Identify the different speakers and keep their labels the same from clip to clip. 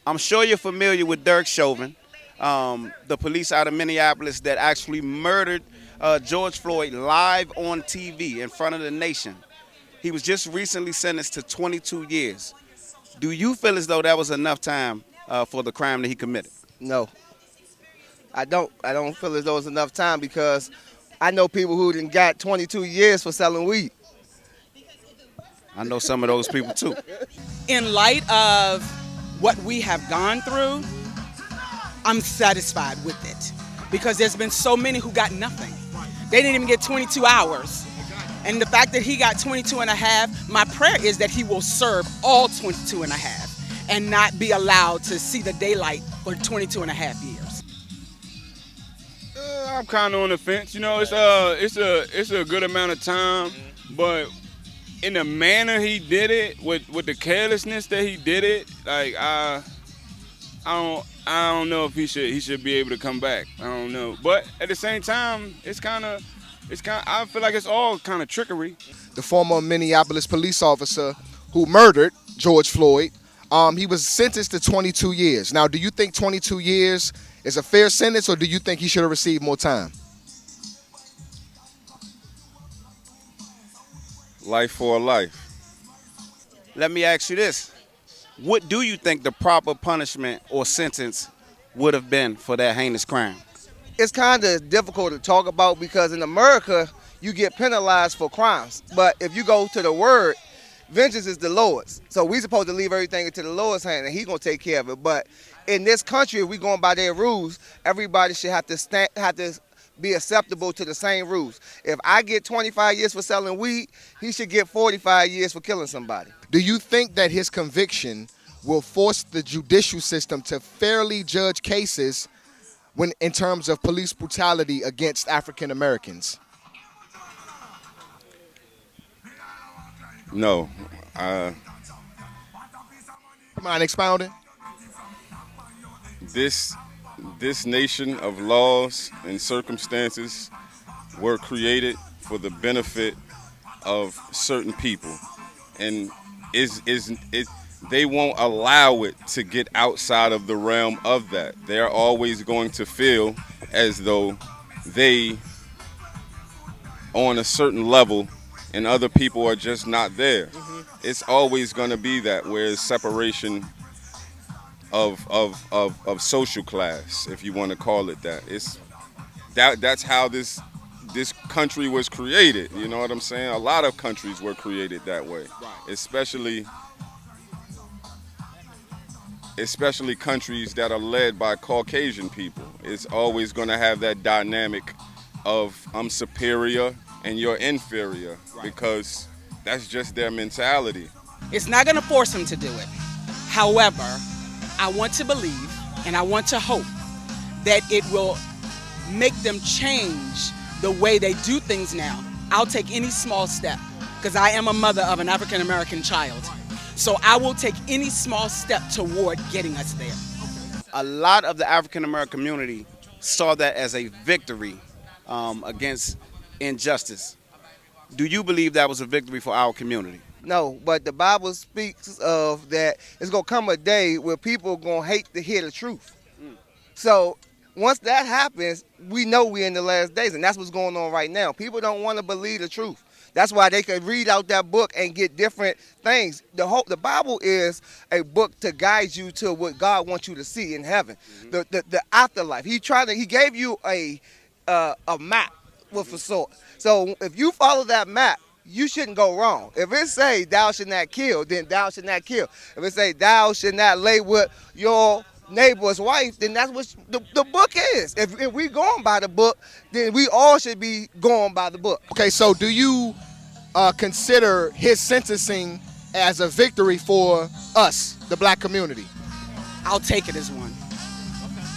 Speaker 1: I'm sure you're familiar with Derek Chauvin, the police out of Minneapolis that actually murdered George Floyd live on TV in front of the nation. He was just recently sentenced to 22 years. Do you feel as though that was enough time for the crime that he committed?
Speaker 2: No, I don't. I don't feel as though it's enough time because I know people who done got 22 years for selling weed.
Speaker 1: I know some of those people too.
Speaker 3: In light of what we have gone through, I'm satisfied with it because there's been so many who got nothing. They didn't even get 22 hours. And the fact that he got 22 and a half, my prayer is that he will serve all 22 and a half and not be allowed to see the daylight for 22 and a half years.
Speaker 4: I'm kind of on the fence. You know, it's a good amount of time, but in the manner he did it, with the carelessness that he did it, like I don't know if he should be able to come back. I don't know, but at the same time, I feel like it's all kind of trickery.
Speaker 5: The former Minneapolis police officer who murdered George Floyd, he was sentenced to 22 years. Now, do you think 22 years is a fair sentence, or do you think he should have received more time?
Speaker 4: Life for a life.
Speaker 1: Let me ask you this. What do you think the proper punishment or sentence would have been for that heinous crime?
Speaker 2: It's kind of difficult to talk about because in America, you get penalized for crimes. But if you go to the word, vengeance is the Lord's. So we supposed to leave everything into the Lord's hand, and He's going to take care of it. But in this country, if we're going by their rules, everybody should have to be acceptable to the same rules. If I get 25 years for selling weed, he should get 45 years for killing somebody.
Speaker 5: Do you think that his conviction will force the judicial system to fairly judge cases when in terms of police brutality against African Americans?
Speaker 4: No.
Speaker 5: You mind expounding?
Speaker 4: This nation of laws and circumstances were created for the benefit of certain people, and they won't allow it to get outside of the realm of that. They're always going to feel as though they on a certain level and other people are just not there. It's always going to be that, where it's separation of social class, if you want to call it that. That's how this country was created. You know what I'm saying? A lot of countries were created that way, especially countries that are led by Caucasian people. It's always going to have that dynamic of I'm superior and you're inferior, because that's just their mentality.
Speaker 3: It's not going to force him to do it. However, I want to believe and I want to hope that it will make them change the way they do things now. I'll take any small step because I am a mother of an African American child. So I will take any small step toward getting us there.
Speaker 1: A lot of the African American community saw that as a victory against injustice. Do you believe that was a victory for our community?
Speaker 2: No, but the Bible speaks of that it's going to come a day where people are going to hate to hear the truth. So once that happens, we know we're in the last days, and that's what's going on right now. People don't want to believe the truth. That's why they can read out that book and get different things. The Bible is a book to guide you to what God wants you to see in heaven, the afterlife. He gave you a map with a sword. So if you follow that map, you shouldn't go wrong. If it say thou should not kill, then thou should not kill. If it say thou should not lay with your neighbor's wife, then that's what the book is. If we going by the book, then we all should be going by the book.
Speaker 5: Okay, so do you consider his sentencing as a victory for us, the black community?
Speaker 3: I'll take it as one.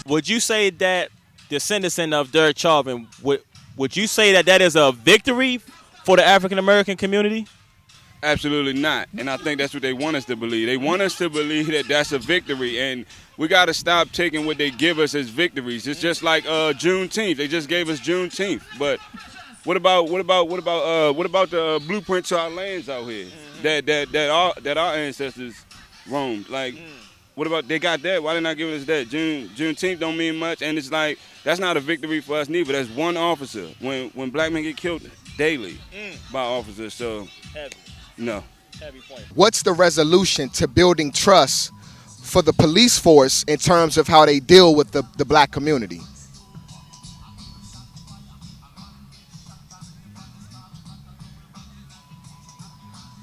Speaker 6: Would you say that the sentencing of Derek Chauvin, would you say that is a victory for the African American community?
Speaker 4: Absolutely not. And I think that's what they want us to believe. They want us to believe that that's a victory, and we got to stop taking what they give us as victories. It's just like Juneteenth. They just gave us Juneteenth, but what about the blueprint to our lands out here that our ancestors roamed? Like,
Speaker 7: What about they got that? Why they not giving us that? Juneteenth don't mean much, and it's like that's not a victory for us neither. That's one officer. When black men get killed daily by officers, so
Speaker 6: Heavy.
Speaker 7: no.
Speaker 6: Heavy point.
Speaker 5: What's the resolution to building trust for the police force in terms of how they deal with the black community?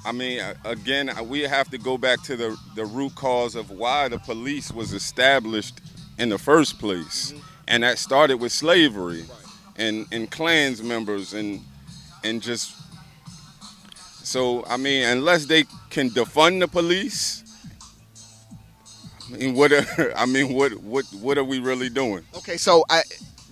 Speaker 4: I mean, again, we have to go back to the root cause of why the police was established in the first place. And that started with slavery and clans members and just, so, I mean, unless they can defund the police, I mean, what are we really doing?
Speaker 5: Okay, so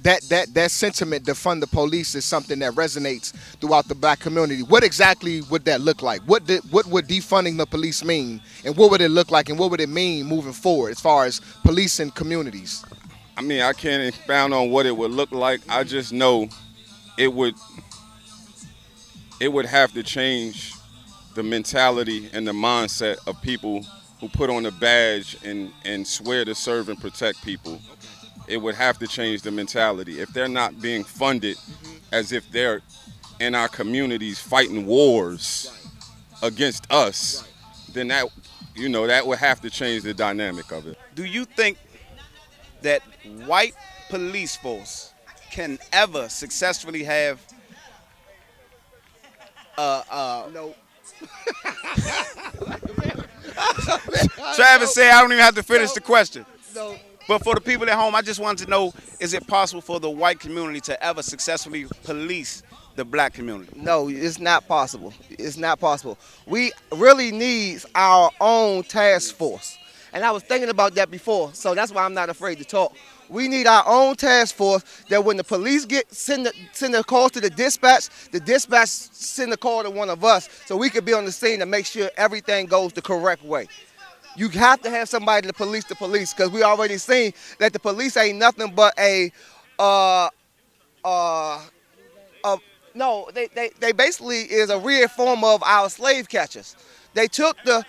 Speaker 5: that sentiment, defund the police, is something that resonates throughout the black community. What exactly would that look like? What would defunding the police mean, and what would it look like, and what would it mean moving forward as far as policing communities?
Speaker 4: I mean, I can't expound on what it would look like. I just know it would have to change the mentality and the mindset of people who put on a badge and swear to serve and protect people. It would have to change the mentality. If they're not being funded as if they're in our communities fighting wars against us, then that would have to change the dynamic of it.
Speaker 1: Do you think that white police force can ever successfully have
Speaker 2: No.
Speaker 1: Travis said I don't even have to finish the question.
Speaker 2: No.
Speaker 1: But for the people at home, I just wanted to know, is it possible for the white community to ever successfully police the black community?
Speaker 2: No, it's not possible. It's not possible. We really need our own task force. And I was thinking about that before, so that's why I'm not afraid to talk. We need our own task force that when the police send a call to the dispatch send a call to one of us so we could be on the scene to make sure everything goes the correct way. You have to have somebody to police the police, because we already seen that the police ain't nothing but they basically is a real form of our slave catchers. They took the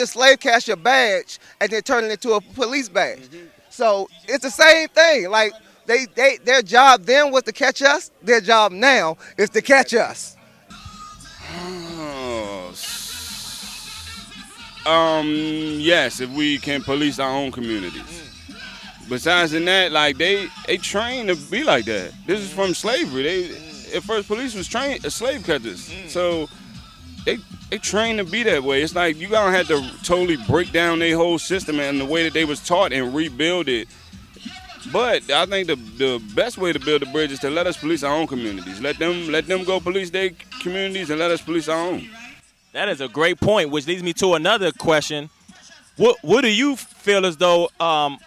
Speaker 2: slave catcher badge and they turned it into a police badge. So it's the same thing. Like their job then was to catch us. Their job now is to catch us.
Speaker 7: Yes, if we can police our own communities. Besides that, like they trained to be like that. This is from slavery. At first, police was trained as slave catchers, so they trained to be that way. It's like you gonna have to totally break down their whole system and the way that they was taught and rebuild it. But I think the best way to build a bridge is to let us police our own communities. Let them go police their communities and let us police our own.
Speaker 6: That is a great point, which leads me to another question. What do you feel as though,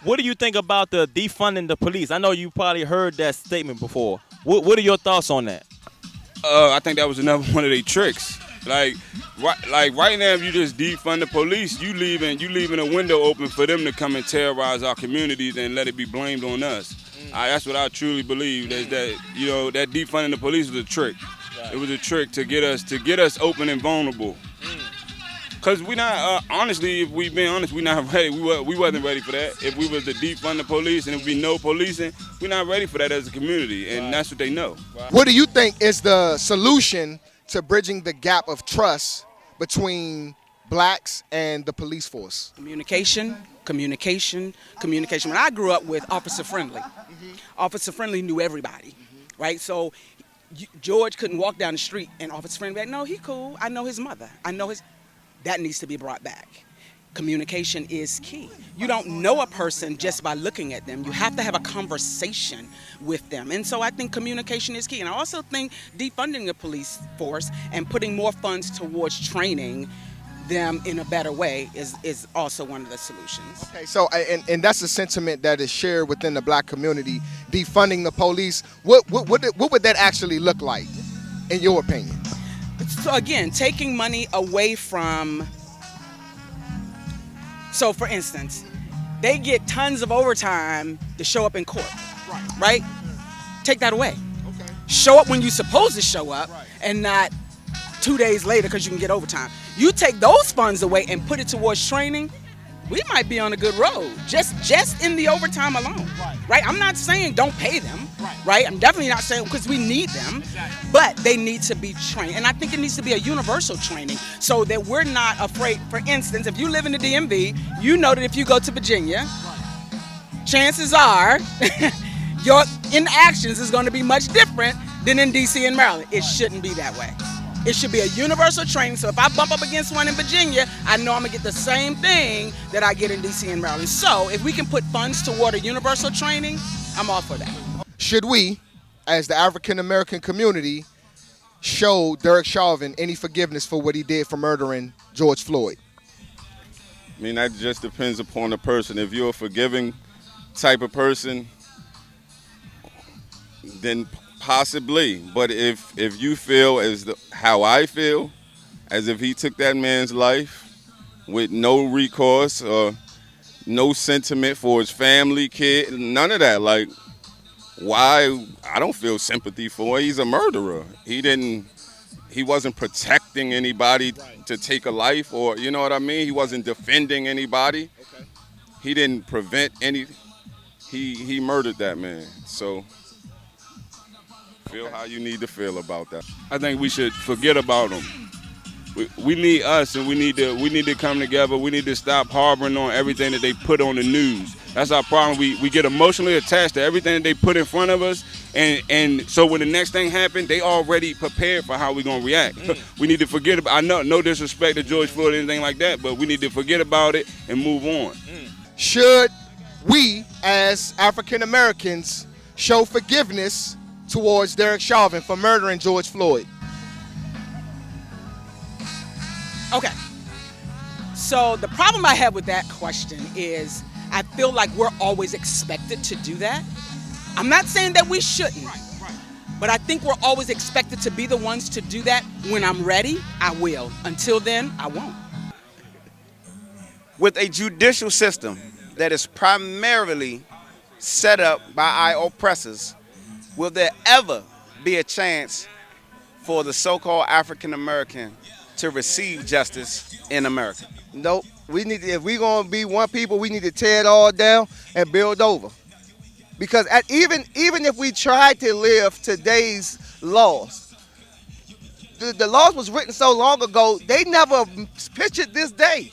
Speaker 6: what do you think about the defunding the police? I know you probably heard that statement before. What are your thoughts on that?
Speaker 7: I think that was another one of their tricks. Like right now, if you just defund the police, you leaving a window open for them to come and terrorize our communities and let it be blamed on us. That's what I truly believe. Is that that defunding the police was a trick. Right. It was a trick to get us open and vulnerable. Cause we not honestly, if we been honest, we not ready. We wasn't ready for that. If we was to defund the police and if we no policing, we not ready for that as a community, and that's what they know.
Speaker 5: Right. What do you think is the solution to bridging the gap of trust between blacks and the police force?
Speaker 3: Communication. When I grew up with Officer Friendly, Officer Friendly knew everybody, right? So George couldn't walk down the street and Officer Friendly, no, he cool. I know his mother. That needs to be brought back. Communication is key. You don't know a person just by looking at them. You have to have a conversation with them. And so I think communication is key. And I also think defunding the police force and putting more funds towards training them in a better way is also one of the solutions.
Speaker 5: Okay, so and that's a sentiment that is shared within the black community. Defunding the police, what would that actually look like, in your opinion?
Speaker 3: So again, taking money away from. So for instance, they get tons of overtime to show up in court, right? Take that away. Okay. Show up when you're supposed to show up, and not 2 days later because you can get overtime. You take those funds away and put it towards training, we might be on a good road just in the overtime alone, right? I'm not saying don't pay them, right? I'm definitely not saying because we need them, but they need to be trained. And I think it needs to be a universal training so that we're not afraid. For instance, if you live in the DMV, you know that if you go to Virginia, chances are your interactions is going to be much different than in DC and Maryland. It shouldn't be that way. It should be a universal training. So if I bump up against one in Virginia, I know I'm gonna get the same thing that I get in DC and Maryland. So if we can put funds toward a universal training, I'm all for that.
Speaker 5: Should we, as the African American community, show Derek Chauvin any forgiveness for what he did for murdering George Floyd?
Speaker 4: I mean, that just depends upon the person. If you're a forgiving type of person, then possibly. But if you feel how I feel, as if he took that man's life with no recourse or no sentiment for his family, kid, none of that, like, why? I don't feel sympathy for him. He's a murderer. He wasn't protecting anybody to take a life, or, you know what I mean? He wasn't defending anybody. Okay. He didn't prevent any. He murdered that man. So feel how you need to feel about that.
Speaker 7: I think we should forget about them. We need us, and we need to come together. We need to stop harboring on everything that they put on the news. That's our problem. We get emotionally attached to everything that they put in front of us, and so when the next thing happens, they already prepared for how we're gonna react. We need to forget about. I know, no disrespect to George Floyd or anything like that, but we need to forget about it and move on.
Speaker 5: Should we, as African Americans, show forgiveness towards Derek Chauvin for murdering George Floyd?
Speaker 3: Okay. So the problem I have with that question is I feel like we're always expected to do that. I'm not saying that we shouldn't, but I think we're always expected to be the ones to do that. When I'm ready, I will. Until then, I won't.
Speaker 1: With a judicial system that is primarily set up by our oppressors, will there ever be a chance for the so-called African American to receive justice in America?
Speaker 2: Nope. If we're gonna be one people, we need to tear it all down and build over. Because even if we tried to live today's laws, the laws was written so long ago, they never pictured this day.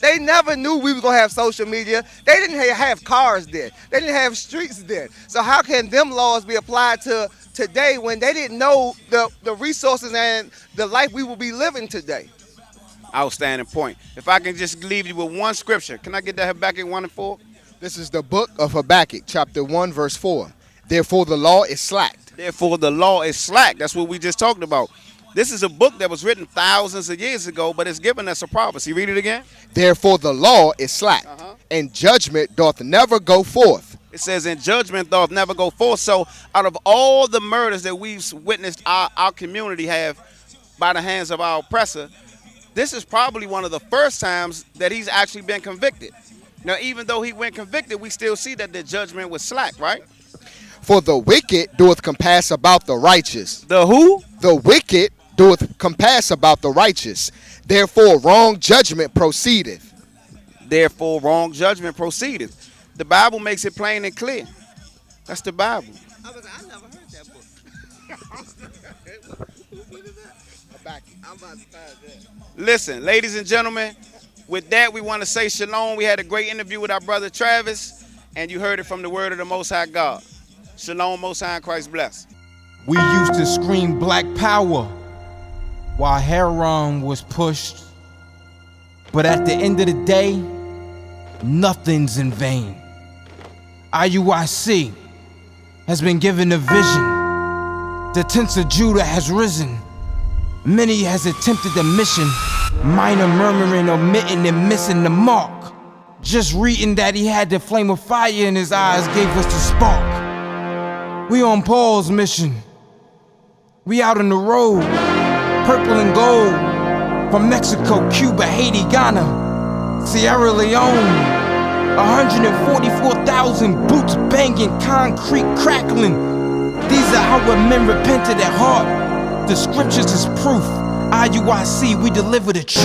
Speaker 2: They never knew we were gonna have social media. They didn't have cars then. They didn't have streets then. So how can them laws be applied to today when they didn't know the resources and the life we will be living today?
Speaker 1: Outstanding point. If I can just leave you with one scripture, can I get that Habakkuk 1 and 4?
Speaker 5: This is the book of Habakkuk, chapter 1, verse 4. Therefore the law is slacked.
Speaker 1: Therefore the law is slack. That's what we just talked about. This is a book that was written thousands of years ago, but it's given us a prophecy. Read it again.
Speaker 5: Therefore the law is slacked, and judgment doth never go forth.
Speaker 1: It says, in judgment doth never go forth. So out of all the murders that we've witnessed our community have by the hands of our oppressor, this is probably one of the first times that he's actually been convicted. Now, even though he went convicted, we still see that the judgment was slack, right?
Speaker 5: For the wicked doeth compass about the righteous.
Speaker 1: The who?
Speaker 5: The wicked doeth compass about the righteous. Therefore wrong judgment proceedeth.
Speaker 1: Therefore wrong judgment proceedeth. The Bible makes it plain and clear. That's the Bible.
Speaker 2: I never heard that book. I'm about to find that.
Speaker 1: Listen, ladies and gentlemen, with that, we want to say shalom. We had a great interview with our brother Travis, and you heard it from the word of the Most High God. Shalom, Most High, and Christ bless.
Speaker 8: We used to scream black power while heroin was pushed. But at the end of the day, nothing's in vain. IUIC has been given a vision. The tents of Judah has risen. Many has attempted the mission, minor murmuring, omitting, and missing the mark. Just reading that he had the flame of fire in his eyes gave us the spark. We on Paul's mission. We out on the road, purple and gold, from Mexico, Cuba, Haiti, Ghana, Sierra Leone. 144,000 boots banging, concrete crackling. These are our men repented at heart. The scriptures is proof. IUIC, we deliver the truth.